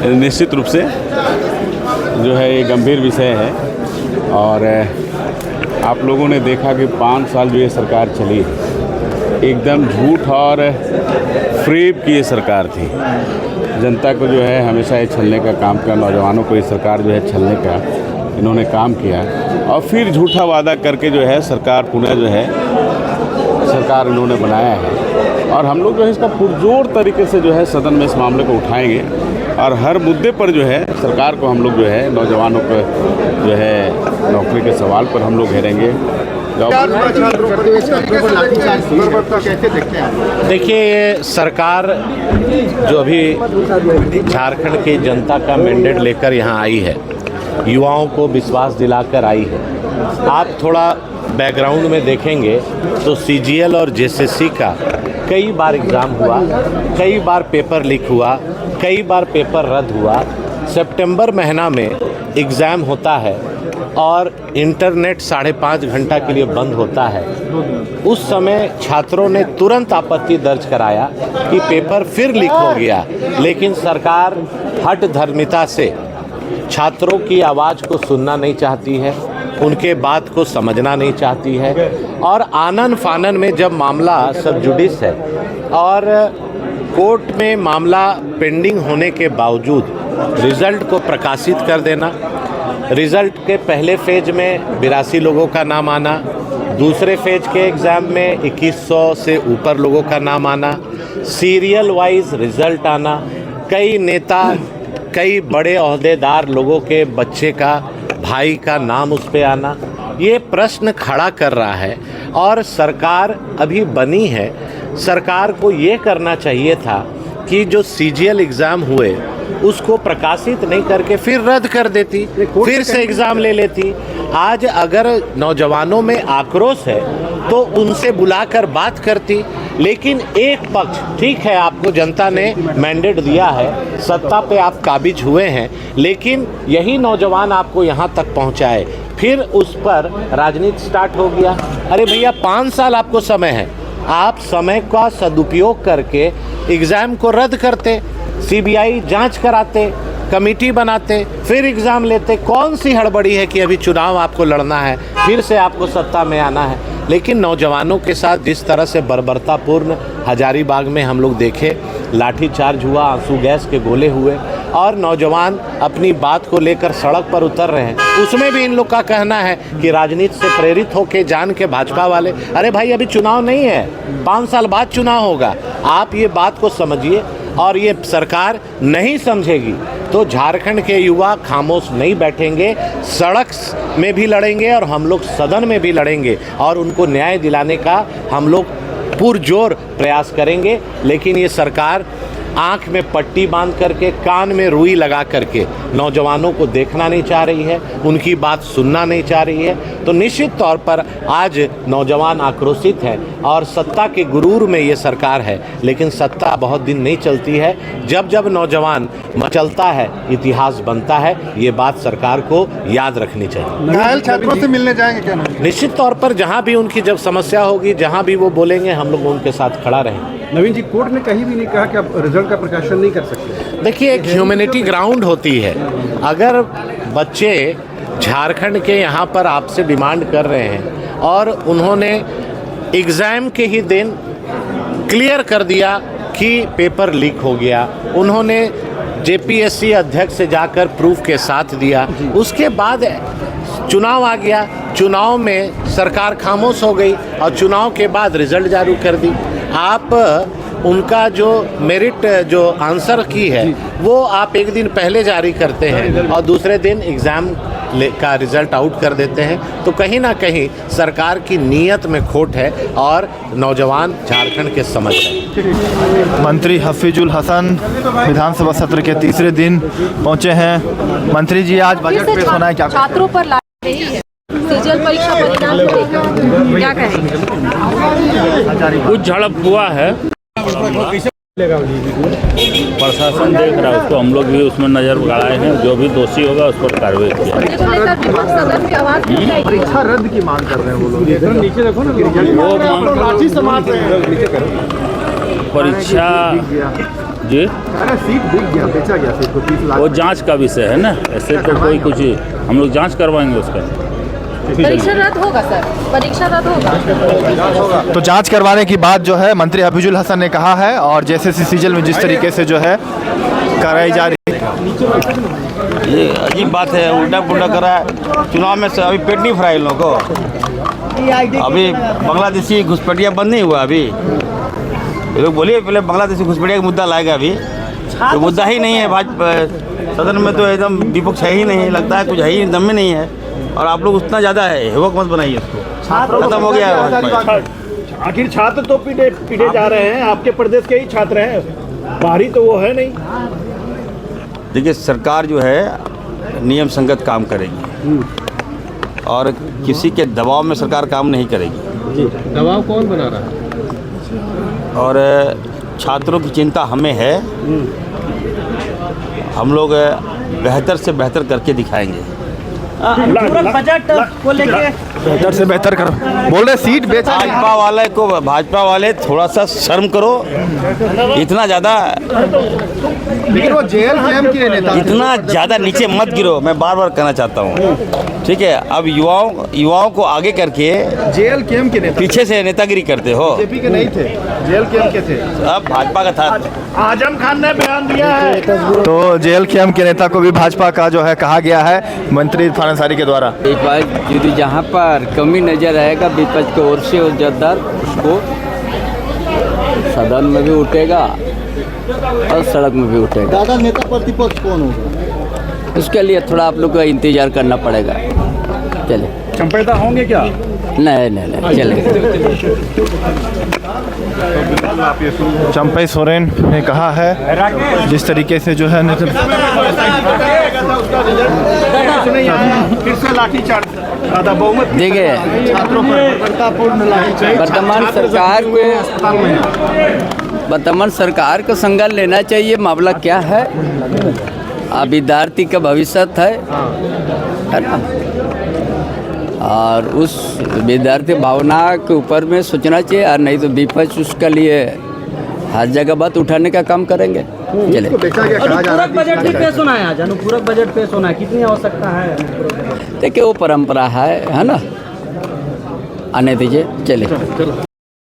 निश्चित रूप से जो है ये गंभीर विषय है और आप लोगों ने देखा कि 5 साल जो ये सरकार चली एकदम झूठ और फ्रेब की ये सरकार थी। जनता को जो है हमेशा ये छलने का काम किया, नौजवानों को ये सरकार जो है छलने का इन्होंने काम किया और फिर झूठा वादा करके जो है सरकार पुनः जो है सरकार इन्होंने बनाया है और हम लोग जो है इसका पुरजोर तरीके से जो है सदन में इस मामले को उठाएंगे और हर मुद्दे पर जो है सरकार को हम लोग जो है नौजवानों को जो है नौकरी के सवाल पर हम लोग घेरेंगे। देखिए, ये सरकार जो अभी झारखंड की जनता का मैंडेट लेकर यहाँ आई है, युवाओं को विश्वास दिलाकर आई है। आप थोड़ा बैकग्राउंड में देखेंगे तो सीजीएल और जेएसएससी का कई बार एग्ज़ाम हुआ, कई बार पेपर लीक हुआ, कई बार पेपर रद्द हुआ। सितंबर महीना में एग्ज़ाम होता है और इंटरनेट 5.5 घंटा के लिए बंद होता है। उस समय छात्रों ने तुरंत आपत्ति दर्ज कराया कि पेपर फिर लीक हो गया, लेकिन सरकार हठधर्मिता से छात्रों की आवाज़ को सुनना नहीं चाहती है, उनके बात को समझना नहीं चाहती है और आनन फानन में जब मामला सब जुडिस है और कोर्ट में मामला पेंडिंग होने के बावजूद रिज़ल्ट को प्रकाशित कर देना, रिज़ल्ट के पहले फेज में 82 लोगों का नाम आना, दूसरे फेज के एग्ज़ाम में 2100 से ऊपर लोगों का नाम आना, सीरियल वाइज रिज़ल्ट आना, कई नेता, कई बड़े ओहदेदार लोगों के बच्चे का, भाई का नाम उस पे आना, ये प्रश्न खड़ा कर रहा है। और सरकार अभी बनी है, सरकार को ये करना चाहिए था कि जो सीजीएल एग्ज़ाम हुए उसको प्रकाशित नहीं करके फिर रद्द कर देती, फिर से एग्ज़ाम ले लेती। आज अगर नौजवानों में आक्रोश है तो उनसे बुलाकर बात करती, लेकिन एक पक्ष, ठीक है आपको जनता ने मैंडेट दिया है, सत्ता पे आप काबिज हुए हैं, लेकिन यही नौजवान आपको यहाँ तक पहुँचाए, फिर उस पर राजनीति स्टार्ट हो गया। अरे भैया 5 साल आपको समय है, आप समय का सदुपयोग करके एग्ज़ाम को रद्द करते, सीबीआई जांच कराते, कमेटी बनाते, फिर एग्ज़ाम लेते। कौन सी हड़बड़ी है कि अभी चुनाव आपको लड़ना है, फिर से आपको सत्ता में आना है। लेकिन नौजवानों के साथ जिस तरह से बर्बरतापूर्ण हजारीबाग में हम लोग देखे, लाठीचार्ज हुआ, आंसू गैस के गोले हुए और नौजवान अपनी बात को लेकर सड़क पर उतर रहे हैं, उसमें भी इन लोग का कहना है कि राजनीति से प्रेरित होकर जान के भाजपा वाले। अरे भाई अभी चुनाव नहीं है, 5 साल बाद चुनाव होगा, आप ये बात को समझिए। और ये सरकार नहीं समझेगी तो झारखंड के युवा खामोश नहीं बैठेंगे, सड़क में भी लड़ेंगे और हम लोग सदन में भी लड़ेंगे और उनको न्याय दिलाने का हम लोग पुरजोर प्रयास करेंगे। लेकिन ये सरकार आँख में पट्टी बांध करके, कान में रुई लगा करके नौजवानों को देखना नहीं चाह रही है, उनकी बात सुनना नहीं चाह रही है। तो निश्चित तौर पर आज नौजवान आक्रोशित है और सत्ता के गुरूर में ये सरकार है, लेकिन सत्ता बहुत दिन नहीं चलती है। जब जब नौजवान मचलता है, इतिहास बनता है। ये बात सरकार को याद रखनी चाहिए। घायल छात्रों से मिलने जाएंगे क्या? निश्चित तौर पर जहाँ भी उनकी जब समस्या होगी, जहाँ भी वो बोलेंगे, हम लोग उनके साथ खड़ा रहेंगे। नवीन जी, कोर्ट ने कहीं भी नहीं कहा कि आप रिजल्ट का प्रकाशन नहीं कर सकते। देखिए, एक ह्यूमैनिटी ग्राउंड होती है। अगर बच्चे झारखंड के यहाँ पर आपसे डिमांड कर रहे हैं और उन्होंने एग्ज़ाम के ही दिन क्लियर कर दिया कि पेपर लीक हो गया, उन्होंने जेपीएससी अध्यक्ष से जाकर प्रूफ के साथ दिया, उसके बाद चुनाव आ गया, चुनाव में सरकार खामोश हो गई और चुनाव के बाद रिजल्ट जारी कर दी। आप उनका जो मेरिट जो आंसर की है वो आप एक दिन पहले जारी करते हैं और दूसरे दिन एग्ज़ाम का रिज़ल्ट आउट कर देते हैं। तो कहीं ना कहीं सरकार की नीयत में खोट है और नौजवान झारखंड के समझ हैं। मंत्री हफीजुल हसन विधानसभा सत्र के तीसरे दिन पहुंचे हैं। मंत्री जी, आज बजट पेश होना है, क्या छात्रों पर ला रही है सीजीएल परीक्षा परिणाम को लेकर क्या कहेंगे? कुछ झड़प हुआ है, प्रशासन देख रहा है उसको, हम लोग भी उसमें नजर लगाए हैं, जो भी दोषी होगा उस पर कार्रवाई किया। परीक्षा रद्द की मांग कर रहे हैं वो लोग। नीचे देखो ना, वो परीक्षा जी अरे सीट बिक गया, बेचा गया सीट को 30 लाख। वो जांच का विषय है ना, ऐसे तो कोई कुछ हम लोग जांच करवाएंगे उसका। परीक्षा रद्द होगा सर, परीक्षा रद्द होगा। तो जांच करवाने की बात जो है मंत्री हफीजुल हसन ने कहा है, और जैसे सीजल में जिस तरीके से जो है कराई जा रही है, ये अजीब बात है, उल्टा पुल्टा करा है। चुनाव में से अभी पेट नहीं भरा इन लोगों को। अभी बांग्लादेशी घुसपैठिया बंद नहीं हुआ। अभी ये लोग बोलिए पहले बांग्लादेशी घुसपैठिया का मुद्दा लाएगा। अभी तो मुद्दा ही नहीं है। भाजपा सदन में तो एकदम विपक्ष है ही नहीं, लगता है कुछ है ही दम में नहीं है। और आप लोग उतना ज़्यादा है, हेवक मत बनाइए उसको, खत्म हो गया है भाजपा। आखिर छात्र तो पीटे जा रहे हैं, आपके प्रदेश के ही छात्र हैं, बाहरी तो वो है नहीं। देखिए सरकार जो है नियम संगत काम करेगी और किसी के दबाव में सरकार काम नहीं करेगी। जी, दबाव कौन बना रहा है? और छात्रों की चिंता हमें है, हम लोग बेहतर से बेहतर करके दिखाएंगे। बजट को लेके बेहतर से बेहतर कर बोल रहे, सीट बेचा भाजपा वाले थोड़ा सा शर्म करो। इतना ज़्यादा लेकिन वो जेल कैंप के नेता, इतना ज़्यादा नीचे मत गिरो, मैं बार बार कहना चाहता हूँ। ठीक है, अब युवाओं को आगे करके जेल कैंप के नेता पीछे से नेतागिरी करते हो। बीजेपी के नहीं थे, जेल कैंप के थे। अब भाजपा का था। आजम खान ने बयान दिया है। तो जेल कैंप के नेता को भी भाजपा का जो है कहा गया है मंत्री इरफान अंसारी के द्वारा। एक बार यदि जहाँ पर कमी नजर आएगा विपक्ष की ओर से और जद्दार उसको सदन में भी उठेगा और सड़क में भी उठेगा। दादा नेता प्रतिपक्ष कौन होगा? उसके लिए थोड़ा आप लोग को इंतजार करना पड़ेगा। चले चंपेदा होंगे क्या? नहीं चले। चंपई सोरेन ने कहा है जिस तरीके से जो है फिर से लाठीचार्ज, दादा बहुमत देखिए वर्तमान सरकार को संज्ञान लेना चाहिए। मामला क्या है, विद्यार्थी का भविष्य है ना, और उस विद्यार्थी भावना के ऊपर में सोचना चाहिए, और नहीं तो विपक्ष उसके लिए हर जगह बात उठाने का काम करेंगे। चले अनुपूरक बजट भी पेश होना है आज, अनुपूरक बजट पेश होना है, कितनी आवश्यकता है? देखिए वो परंपरा है ना, आने दीजिए। चले।